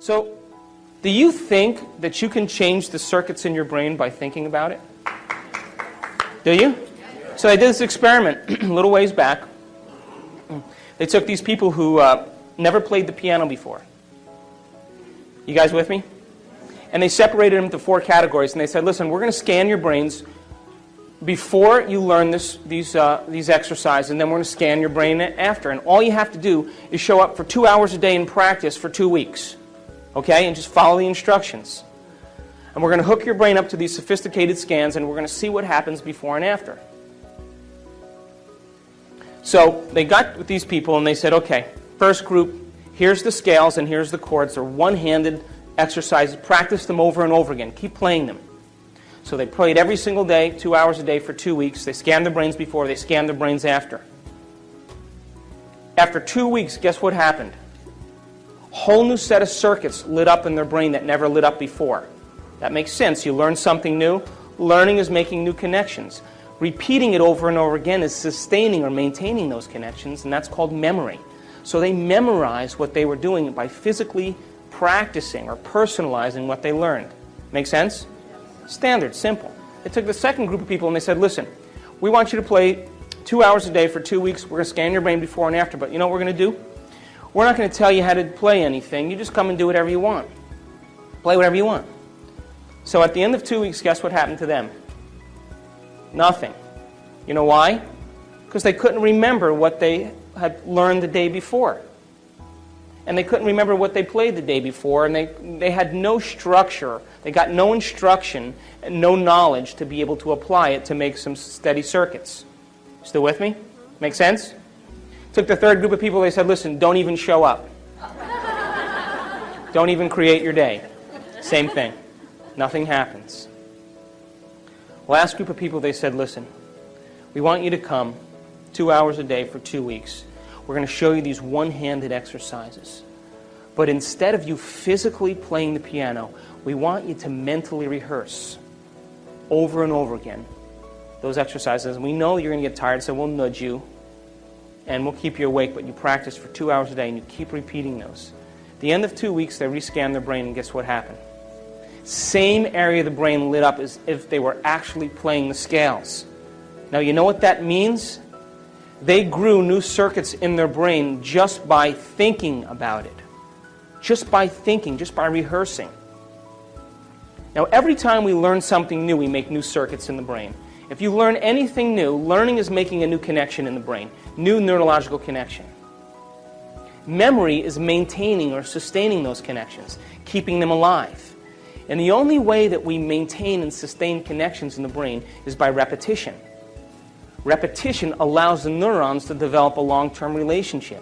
So, do you think that you can change the circuits in your brain by thinking about it? Do you? So they did this experiment a little ways back. They took these people who never played the piano before. You guys with me? And they separated them into 4 categories, and they said, listen, we're going to scan your brains before you learn these exercises, and then we're going to scan your brain after. And all you have to do is show up for 2 hours a day in practice for 2 weeks. Okay? And just follow the instructions. And we're going to hook your brain up to these sophisticated scans, and we're going to see what happens before and after. So they got with these people, and they said, okay, first group, here's the scales and here's the chords. They're one-handed exercises. Practice them over and over again. Keep playing them. So they played every single day, 2 hours a day for 2 weeks. They scanned their brains before, they scanned their brains after. After 2 weeks, guess what happened? Whole new set of circuits lit up in their brain that never lit up before. That makes sense. You learn something new. Learning is making new connections. Repeating it over and over again is sustaining or maintaining those connections, and that's called memory. So they memorized what they were doing by physically practicing or personalizing what they learned. Make sense? Standard, simple. They took the second group of people and they said, listen, we want you to play 2 hours a day for 2 weeks. We're going to scan your brain before and after, but you know what we're going to do? We're not going to tell you how to play anything. You just come and do whatever you want. Play whatever you want. So at the end of 2 weeks, guess what happened to them? Nothing. You know why? Because they couldn't remember what they had learned the day before. And they couldn't remember what they played the day before, and they had no structure. They got no instruction and no knowledge to be able to apply it to make some steady circuits. Still with me? Make sense? Took the third group of people, they said, listen, don't even show up. Don't even create your day. Same thing. Nothing happens. Last group of people, they said, listen, we want you to come 2 hours a day for 2 weeks. We're going to show you these one-handed exercises. But instead of you physically playing the piano, we want you to mentally rehearse over and over again those exercises. And we know you're going to get tired, so we'll nudge you and we'll keep you awake, but you practice for 2 hours a day and you keep repeating those. At the end of 2 weeks, they rescanned their brain, and guess what happened? Same area of the brain lit up as if they were actually playing the scales. Now, you know what that means? They grew new circuits in their brain just by thinking about it. Just by thinking, just by rehearsing. Now, every time we learn something new, we make new circuits in the brain. If you learn anything new, learning is making a new connection in the brain, new neurological connection. Memory is maintaining or sustaining those connections, keeping them alive. And the only way that we maintain and sustain connections in the brain is by repetition. Repetition allows the neurons to develop a long-term relationship.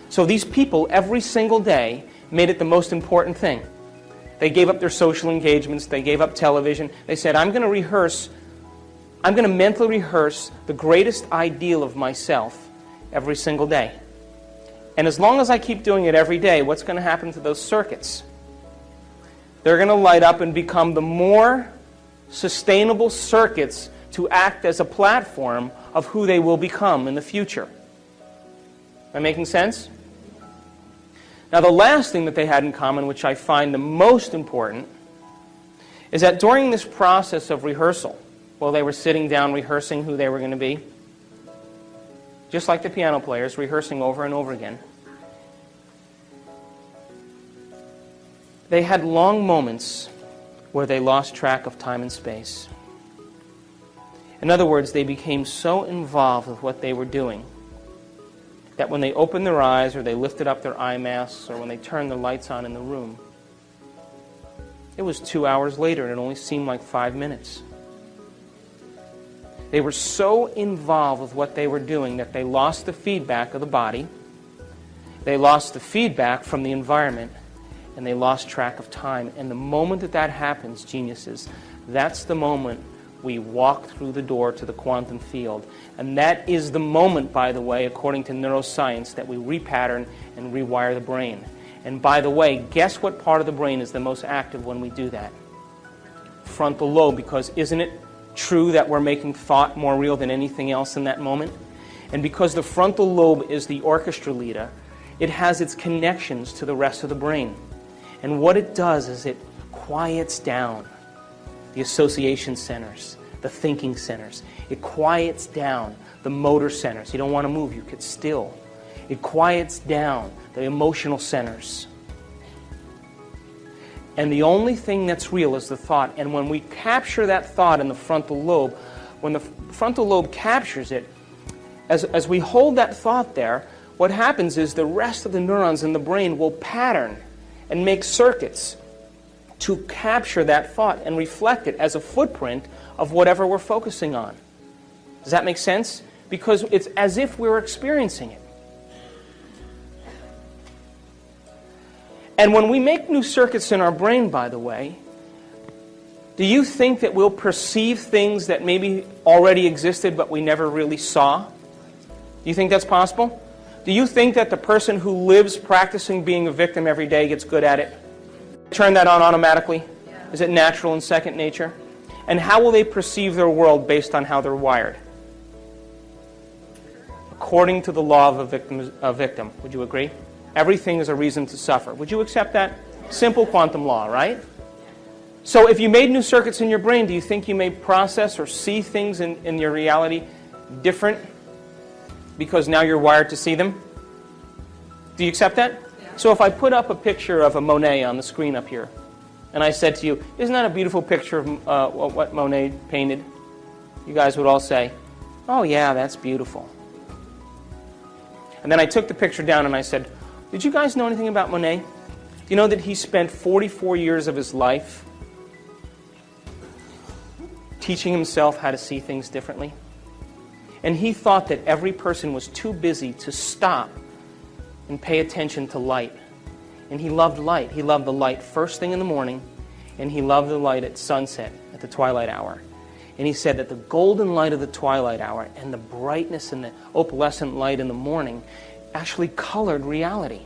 So these people, every single day, made it the most important thing. They gave up their social engagements. They gave up television. They said, I'm going to mentally rehearse the greatest ideal of myself every single day. And as long as I keep doing it every day, what's going to happen to those circuits? They're going to light up and become the more sustainable circuits to act as a platform of who they will become in the future. Am I making sense? Now, the last thing that they had in common, which I find the most important, is that during this process of rehearsal, while they were sitting down rehearsing who they were going to be, just like the piano players, rehearsing over and over again, they had long moments where they lost track of time and space. In other words, they became so involved with what they were doing that when they opened their eyes or they lifted up their eye masks or when they turned the lights on in the room, it was 2 hours later and it only seemed like 5 minutes. They were so involved with what they were doing that they lost the feedback of the body, they lost the feedback from the environment, and they lost track of time. And the moment that that happens, geniuses, that's the moment we walk through the door to the quantum field. And that is the moment, by the way, according to neuroscience, that we repattern and rewire the brain. And by the way, guess what part of the brain is the most active when we do that? Frontal lobe, because isn't it true that we're making thought more real than anything else in that moment? And because the frontal lobe is the orchestra leader, it has its connections to the rest of the brain. And what it does is it quiets down the association centers, the thinking centers. It quiets down the motor centers. You don't want to move, you get still. It quiets down the emotional centers. And the only thing that's real is the thought. And when we capture that thought in the frontal lobe, when the frontal lobe captures it, as we hold that thought there, what happens is the rest of the neurons in the brain will pattern and make circuits to capture that thought and reflect it as a footprint of whatever we're focusing on. Does that make sense? Because it's as if we're experiencing it. And when we make new circuits in our brain, by the way, do you think that we'll perceive things that maybe already existed but we never really saw? Do you think that's possible? Do you think that the person who lives practicing being a victim every day gets good at it? Turn that on automatically? Yeah. Is it natural and second nature? And how will they perceive their world based on how they're wired? According to the law of a victim. Would you agree? Everything is a reason to suffer. Would you accept that? Simple quantum law, right? So if you made new circuits in your brain, do you think you may process or see things in your reality different because now you're wired to see them? Do you accept that? Yeah. So if I put up a picture of a Monet on the screen up here, and I said to you, isn't that a beautiful picture of what Monet painted? You guys would all say, oh yeah, that's beautiful. And then I took the picture down and I said, did you guys know anything about Monet? Do you know that he spent 44 years of his life teaching himself how to see things differently? And he thought that every person was too busy to stop and pay attention to light. And he loved light. He loved the light first thing in the morning, and he loved the light at sunset, at the twilight hour. And he said that the golden light of the twilight hour and the brightness and the opalescent light in the morning actually colored reality.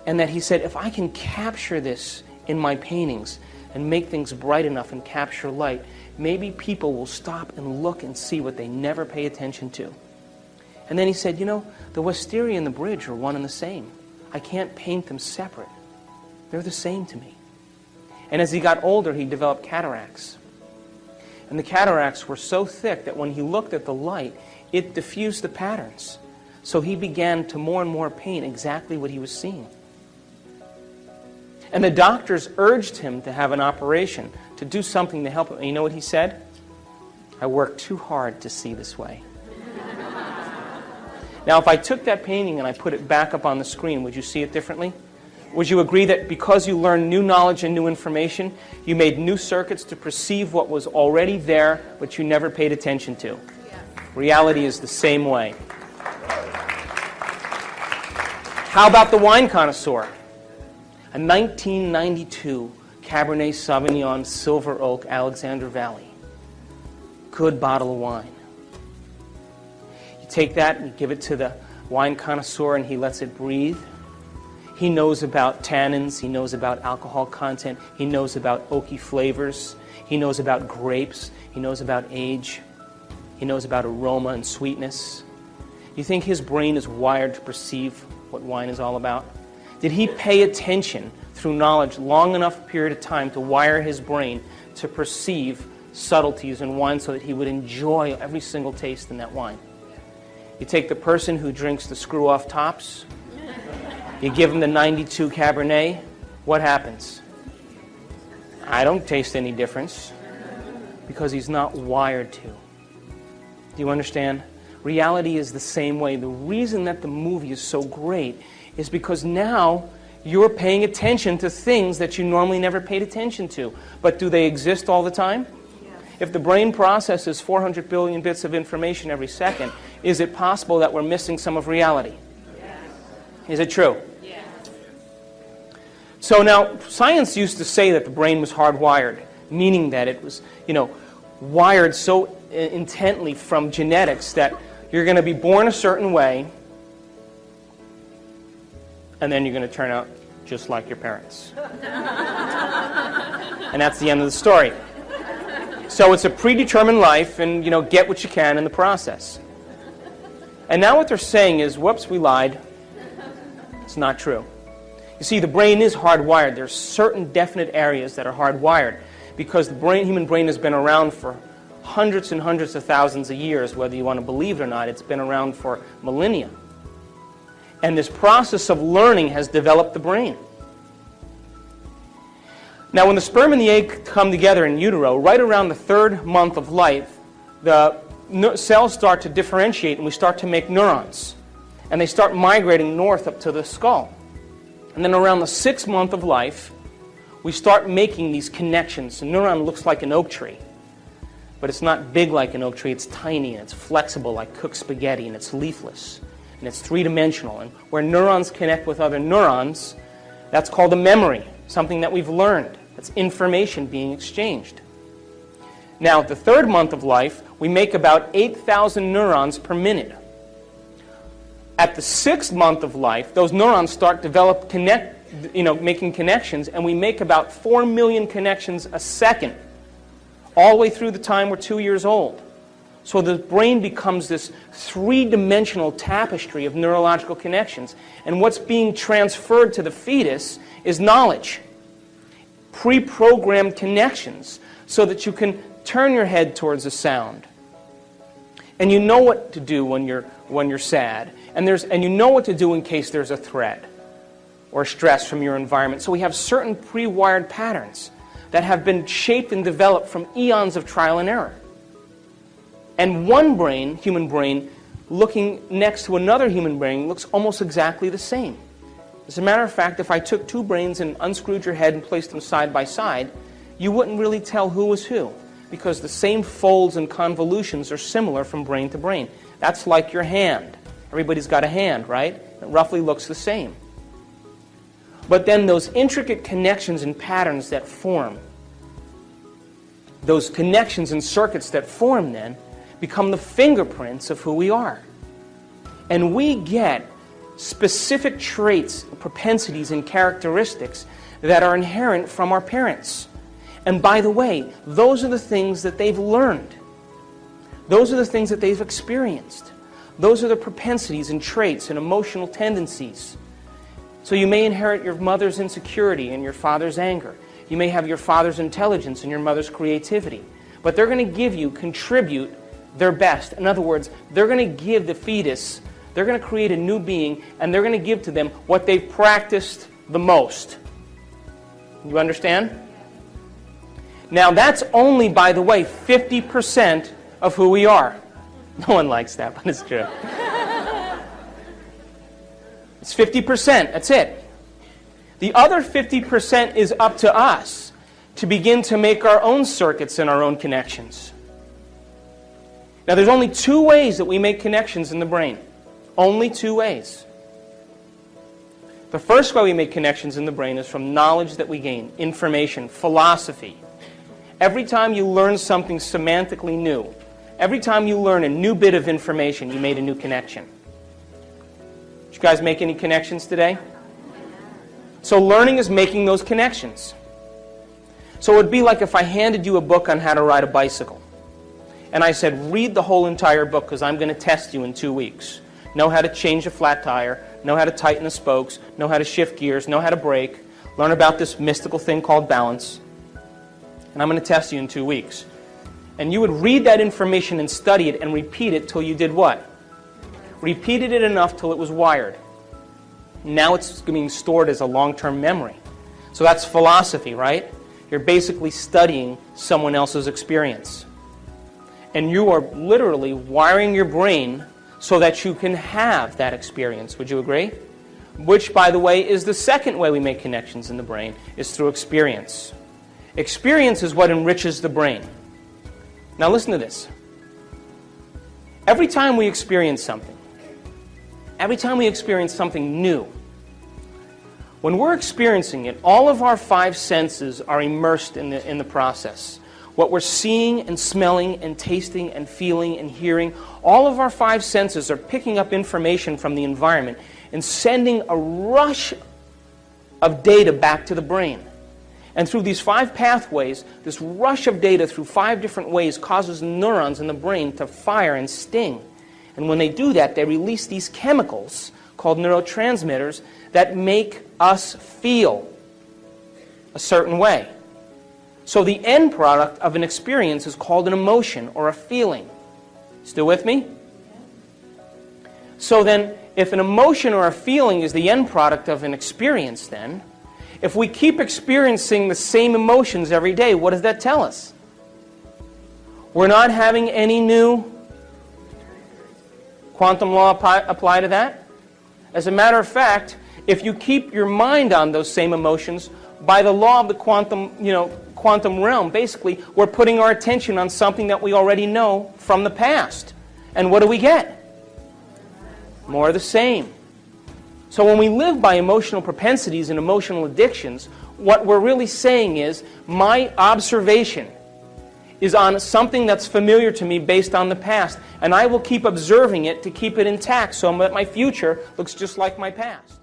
And that he said, if I can capture this in my paintings and make things bright enough and capture light, maybe people will stop and look and see what they never pay attention to. And then he said, you know, the wisteria and the bridge are one and the same. I can't paint them separate. They're the same to me. And as he got older, he developed cataracts. And the cataracts were so thick that when he looked at the light, it diffused the patterns. So he began to more and more paint exactly what he was seeing. And the doctors urged him to have an operation, to do something to help him. And you know what he said? I worked too hard to see this way. Now, if I took that painting and I put it back up on the screen, would you see it differently? Would you agree that because you learned new knowledge and new information, you made new circuits to perceive what was already there, but you never paid attention to? Yeah. Reality is the same way. How about the wine connoisseur? A 1992 Cabernet Sauvignon Silver Oak Alexander Valley. Good bottle of wine. You take that and you give it to the wine connoisseur and he lets it breathe. He knows about tannins, he knows about alcohol content, he knows about oaky flavors, he knows about grapes, he knows about age, he knows about aroma and sweetness. You think his brain is wired to perceive what wine is all about? Did he pay attention through knowledge long enough period of time to wire his brain to perceive subtleties in wine so that he would enjoy every single taste in that wine? You take the person who drinks the screw-off tops, you give him the 92 Cabernet, what happens? I don't taste any difference because he's not wired to. Do you understand? Reality is the same way. The reason that the movie is so great is because now you're paying attention to things that you normally never paid attention to. But do they exist all the time? Yeah. If the brain processes 400 billion bits of information every second, is it possible that we're missing some of reality? Yes. Is it true? Yes. So now, science used to say that the brain was hardwired, meaning that it was, wired so intently from genetics that you're going to be born a certain way, and then you're going to turn out just like your parents. And that's the end of the story. So it's a predetermined life, and get what you can in the process. And now what they're saying is, whoops, we lied. It's not true. You see, the brain is hardwired. There's certain definite areas that are hardwired because the human brain has been around for hundreds and hundreds of thousands of years, whether you want to believe it or not. It's been around for millennia. And this process of learning has developed the brain. Now, when the sperm and the egg come together in utero, right around the 3rd month of life, the cells start to differentiate and we start to make neurons. And they start migrating north up to the skull. And then around the 6th month of life, we start making these connections. A neuron looks like an oak tree. But it's not big like an oak tree. It's tiny and it's flexible like cooked spaghetti, and it's leafless. And it's 3-dimensional. And where neurons connect with other neurons, that's called a memory, something that we've learned. That's information being exchanged. Now, at the 3rd month of life, we make about 8,000 neurons per minute. At the 6th month of life, those neurons start making connections, and we make about 4 million connections a second, all the way through the time we're 2 years old. So the brain becomes this 3-dimensional tapestry of neurological connections. And what's being transferred to the fetus is knowledge, pre-programmed connections, so that you can turn your head towards a sound. And you know what to do when you're sad. And you know what to do in case there's a threat or stress from your environment. So we have certain pre-wired patterns that have been shaped and developed from eons of trial and error. And one brain, human brain, looking next to another human brain looks almost exactly the same. As a matter of fact, if I took 2 brains and unscrewed your head and placed them side by side, you wouldn't really tell who was who, because the same folds and convolutions are similar from brain to brain. That's like your hand. Everybody's got a hand, right? It roughly looks the same. But then those intricate connections and patterns that form, those connections and circuits that form then, become the fingerprints of who we are. And we get specific traits, propensities, and characteristics that are inherent from our parents. And by the way, those are the things that they've learned. Those are the things that they've experienced. Those are the propensities and traits and emotional tendencies. So you may inherit your mother's insecurity and your father's anger. You may have your father's intelligence and your mother's creativity. But they're going to contribute their best. In other words, they're going to give the fetus, they're going to create a new being, and they're going to give to them what they've practiced the most. You understand? Now that's only, by the way, 50% of who we are. No one likes that, but it's true. It's 50%, that's it. The other 50% is up to us to begin to make our own circuits and our own connections. Now there's only 2 ways that we make connections in the brain. Only 2 ways. The first way we make connections in the brain is from knowledge that we gain, information, philosophy. Every time you learn something semantically new, every time you learn a new bit of information, you made a new connection. Did you guys make any connections today? So learning is making those connections. So it would be like if I handed you a book on how to ride a bicycle. And I said, read the whole entire book because I'm going to test you in 2 weeks. Know how to change a flat tire, know how to tighten the spokes, know how to shift gears, know how to brake, learn about this mystical thing called balance. And I'm going to test you in 2 weeks. And you would read that information and study it and repeat it till you did what? Repeated it enough till it was wired. Now it's being stored as a long-term memory. So that's philosophy, right? You're basically studying someone else's experience. And you are literally wiring your brain so that you can have that experience. Would you agree? Which, by the way, is the second way we make connections in the brain, is through experience. Experience is what enriches the brain. Now listen to this. Every time we experience something new, when we're experiencing it, all of our 5 senses are immersed in the process. What we're seeing and smelling and tasting and feeling and hearing, all of our 5 senses are picking up information from the environment and sending a rush of data back to the brain. And through these 5 pathways, this rush of data through 5 different ways causes neurons in the brain to fire and sting. And when they do that, they release these chemicals called neurotransmitters that make us feel a certain way. So the end product of an experience is called an emotion or a feeling. Still with me? So then, if an emotion or a feeling is the end product of an experience, then, if we keep experiencing the same emotions every day, what does that tell us? We're not having any new quantum law apply to that? As a matter of fact, if you keep your mind on those same emotions, by the law of the quantum realm, basically, we're putting our attention on something that we already know from the past. And what do we get? More of the same. So when we live by emotional propensities and emotional addictions, what we're really saying is, my observation is on something that's familiar to me based on the past, and I will keep observing it to keep it intact so that my future looks just like my past.